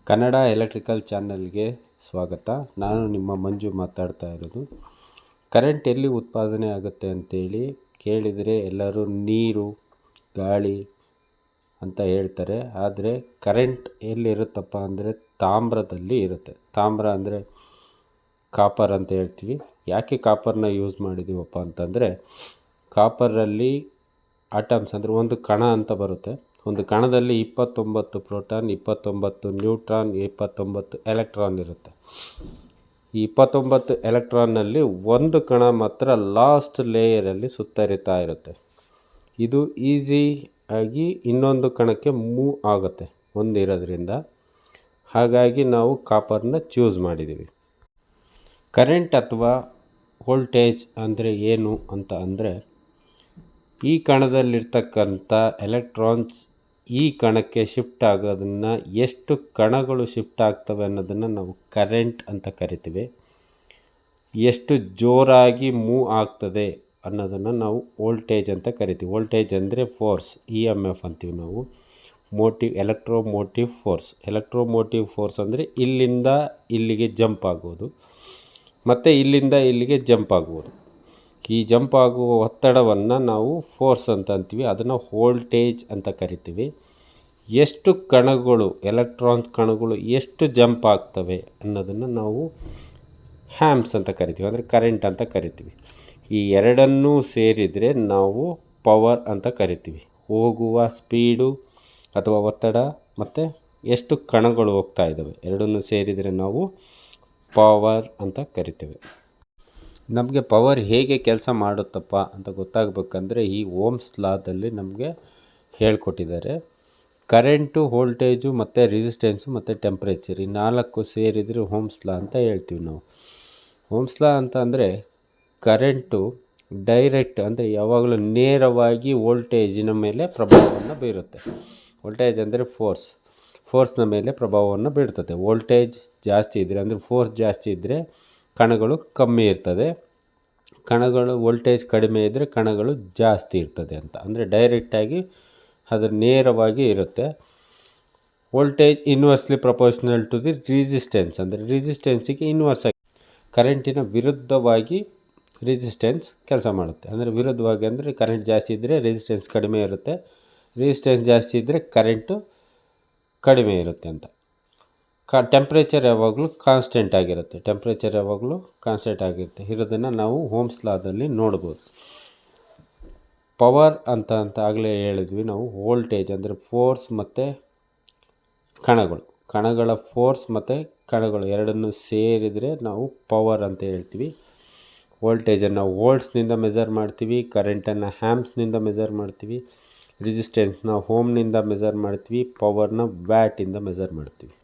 Kannada electrical ಚಾನಲ್ಗೆ ಸ್ವಾಗತ. ನಾನು ನಿಮ್ಮ ಮಂಜು ಮಾತಾಡ್ತಾ ಇರೋದು. ಕರೆಂಟ್ ಎಲ್ಲಿ ಉತ್ಪಾದನೆ ಆಗುತ್ತೆ ಅಂತೇಳಿ ಕೇಳಿದರೆ ಎಲ್ಲರೂ ನೀರು, ಗಾಳಿ ಅಂತ ಹೇಳ್ತಾರೆ. ಆದರೆ ಕರೆಂಟ್ ಎಲ್ಲಿರುತ್ತಪ್ಪ ಅಂದರೆ ತಾಮ್ರದಲ್ಲಿ ಇರುತ್ತೆ. ತಾಮ್ರ ಅಂದರೆ ಕಾಪರ್ ಅಂತ ಹೇಳ್ತೀವಿ. ಯಾಕೆ ಕಾಪರ್ನ ಯೂಸ್ ಮಾಡಿದ್ದೀವಪ್ಪ ಅಂತಂದರೆ, ಕಾಪರಲ್ಲಿ ಆಟಮ್ಸ್ ಅಂದರೆ ಒಂದು ಕಣ ಅಂತ ಬರುತ್ತೆ. ಒಂದು ಕಣದಲ್ಲಿ 29 ಪ್ರೋಟಾನ್, 29 ನ್ಯೂಟ್ರಾನ್, 29 ಎಲೆಕ್ಟ್ರಾನ್ ಇರುತ್ತೆ. ಈ 29 ಎಲೆಕ್ಟ್ರಾನ್ನಲ್ಲಿ ಒಂದು ಕಣ ಮಾತ್ರ ಲಾಸ್ಟ್ ಲೇಯರಲ್ಲಿ ಸುತ್ತರಿತಾ ಇರುತ್ತೆ. ಇದು ಈಸಿಯಾಗಿ ಇನ್ನೊಂದು ಕಣಕ್ಕೆ ಮೂವ್ ಆಗುತ್ತೆ ಒಂದಿರೋದ್ರಿಂದ. ಹಾಗಾಗಿ ನಾವು ಕಾಪರ್ನ ಚೂಸ್ ಮಾಡಿದ್ದೀವಿ. ಕರೆಂಟ್ ಅಥವಾ ವೋಲ್ಟೇಜ್ ಅಂದರೆ ಏನು ಅಂತ ಅಂದರೆ, ಈ ಕಣದಲ್ಲಿರ್ತಕ್ಕಂಥ ಎಲೆಕ್ಟ್ರಾನ್ಸ್ ಈ ಕಣಕ್ಕೆ ಶಿಫ್ಟ್ ಆಗೋದನ್ನು, ಎಷ್ಟು ಕಣಗಳು ಶಿಫ್ಟ್ ಆಗ್ತವೆ ಅನ್ನೋದನ್ನು ನಾವು ಕರೆಂಟ್ ಅಂತ ಕರಿತೀವಿ. ಎಷ್ಟು ಜೋರಾಗಿ ಮೂವ್ ಆಗ್ತದೆ ಅನ್ನೋದನ್ನು ನಾವು ವೋಲ್ಟೇಜ್ ಅಂತ ಕರಿತೀವಿ. ವೋಲ್ಟೇಜ್ ಅಂದರೆ ಫೋರ್ಸ್, EMF ಅಂತೀವಿ ನಾವು. Electromotive force. ಎಲೆಕ್ಟ್ರೋಮೋಟಿವ್ ಫೋರ್ಸ್ ಅಂದರೆ ಇಲ್ಲಿಂದ ಇಲ್ಲಿಗೆ ಜಂಪ್ ಆಗೋದು ಮತ್ತು ಇಲ್ಲಿಂದ ಇಲ್ಲಿಗೆ ಜಂಪ್ ಆಗ್ಬೋದು. ಈ ಜಂಪ್ ಆಗುವ ಒತ್ತಡವನ್ನು ನಾವು ಫೋರ್ಸ್ ಅಂತ ಅಂತೀವಿ. ಅದನ್ನು ವೋಲ್ಟೇಜ್ ಅಂತ ಕರಿತೀವಿ. ಎಷ್ಟು ಕಣಗಳು, ಎಲೆಕ್ಟ್ರಾನ್ಸ್ ಕಣಗಳು ಎಷ್ಟು ಜಂಪ್ ಆಗ್ತವೆ ಅನ್ನೋದನ್ನು ನಾವು ಹ್ಯಾಮ್ಸ್ ಅಂತ ಕರಿತೀವಿ, ಅಂದರೆ ಕರೆಂಟ್ ಅಂತ ಕರಿತೀವಿ. ಈ ಎರಡನ್ನೂ ಸೇರಿದರೆ ನಾವು ಪವರ್ ಅಂತ ಕರಿತೀವಿ. ಹೋಗುವ ಸ್ಪೀಡು ಅಥವಾ ಒತ್ತಡ ಮತ್ತು ಎಷ್ಟು ಕಣಗಳು ಹೋಗ್ತಾ ಇದ್ದಾವೆ, ಎರಡನ್ನೂ ಸೇರಿದರೆ ನಾವು ಪವರ್ ಅಂತ ಕರಿತೇವೆ. ನಮಗೆ ಪವರ್ ಹೇಗೆ ಕೆಲಸ ಮಾಡುತ್ತಪ್ಪ ಅಂತ ಗೊತ್ತಾಗಬೇಕಂದ್ರೆ ಈ ಓಮ್ಸ್ ಲಾದಲ್ಲಿ ನಮಗೆ ಹೇಳ್ಕೊಟ್ಟಿದ್ದಾರೆ. ಕರೆಂಟು, ವೋಲ್ಟೇಜು ಮತ್ತು ರೆಸಿಸ್ಟೆನ್ಸು ಮತ್ತು ಟೆಂಪ್ರೇಚರ್, ಈ 4 ಸೇರಿದರೆ ಓಮ್ಸ್ ಲಾ ಅಂತ ಹೇಳ್ತೀವಿ ನಾವು. ಓಮ್ಸ್ ಲಾ ಅಂತ ಅಂದರೆ ಕರೆಂಟು ಡೈರೆಕ್ಟ್ ಅಂದರೆ ಯಾವಾಗಲೂ ನೇರವಾಗಿ ವೋಲ್ಟೇಜಿನ ಮೇಲೆ ಪ್ರಭಾವವನ್ನು ಬೀರುತ್ತೆ. ವೋಲ್ಟೇಜ್ ಅಂದರೆ ಫೋರ್ಸ್ನ ಮೇಲೆ ಪ್ರಭಾವವನ್ನು ಬೀರ್ತದೆ. ವೋಲ್ಟೇಜ್ ಜಾಸ್ತಿ ಇದ್ದರೆ ಅಂದರೆ ಫೋರ್ಸ್ ಜಾಸ್ತಿ ಇದ್ದರೆ ಕಣಗಳು ಕಮ್ಮಿ ಇರ್ತದೆ, ಕಣಗಳು ವೋಲ್ಟೇಜ್ ಕಡಿಮೆ ಇದ್ದರೆ ಕಣಗಳು ಜಾಸ್ತಿ ಇರ್ತದೆ ಅಂತ. ಅಂದರೆ ಡೈರೆಕ್ಟಾಗಿ ಅದು ನೇರವಾಗಿ ಇರುತ್ತೆ. Voltage inversely proportional to the resistance, ಅಂದರೆ ರೆಸಿಸ್ಟೆನ್ಸಿಗೆ ಇನ್ವರ್ಸ್ ಆಗಿ, ಕರೆಂಟಿನ ವಿರುದ್ಧವಾಗಿ ರೆಸಿಸ್ಟೆನ್ಸ್ ಕೆಲಸ ಮಾಡುತ್ತೆ. ಅಂದರೆ ವಿರುದ್ಧವಾಗಿ ಅಂದರೆ ಕರೆಂಟ್ ಜಾಸ್ತಿ ಇದ್ದರೆ ರೆಸಿಸ್ಟೆನ್ಸ್ ಕಡಿಮೆ ಇರುತ್ತೆ, ರೆಸಿಸ್ಟೆನ್ಸ್ ಜಾಸ್ತಿ ಇದ್ದರೆ ಕರೆಂಟು ಕಡಿಮೆ ಇರುತ್ತೆ ಅಂತ. ಟೆಂಪ್ರೇಚರ್ ಯಾವಾಗಲೂ ಕಾನ್ಸ್ಟೆಂಟ್ ಆಗಿರುತ್ತೆ. ಇರೋದನ್ನು ನಾವು ಓಮ್ಸ್ ಲಾದಲ್ಲಿ ನೋಡ್ಬೋದು. ಪವರ್ ಅಂತ ಆಗಲೇ ಹೇಳಿದ್ವಿ ನಾವು. ವೋಲ್ಟೇಜ್ ಅಂದರೆ ಫೋರ್ಸ್ ಮತ್ತು ಕಣಗಳ ಫೋರ್ಸ್ ಮತ್ತು ಕಣಗಳು ಎರಡನ್ನೂ ಸೇರಿದರೆ ನಾವು ಪವರ್ ಅಂತ ಹೇಳ್ತೀವಿ. ವೋಲ್ಟೇಜನ್ನು ವೋಲ್ಟ್ಸ್ನಿಂದ ಮೆಜರ್ ಮಾಡ್ತೀವಿ, ಕರೆಂಟನ್ನು ಹ್ಯಾಮ್ಸ್ನಿಂದ ಮೆಜರ್ ಮಾಡ್ತೀವಿ, ರೆಸಿಸ್ಟೆನ್ಸ್ನ ಓಮ್ನಿಂದ ಮೆಜರ್ ಮಾಡ್ತೀವಿ, ಪವರ್ನ ವ್ಯಾಟಿಂದ ಮೆಜರ್ ಮಾಡ್ತೀವಿ.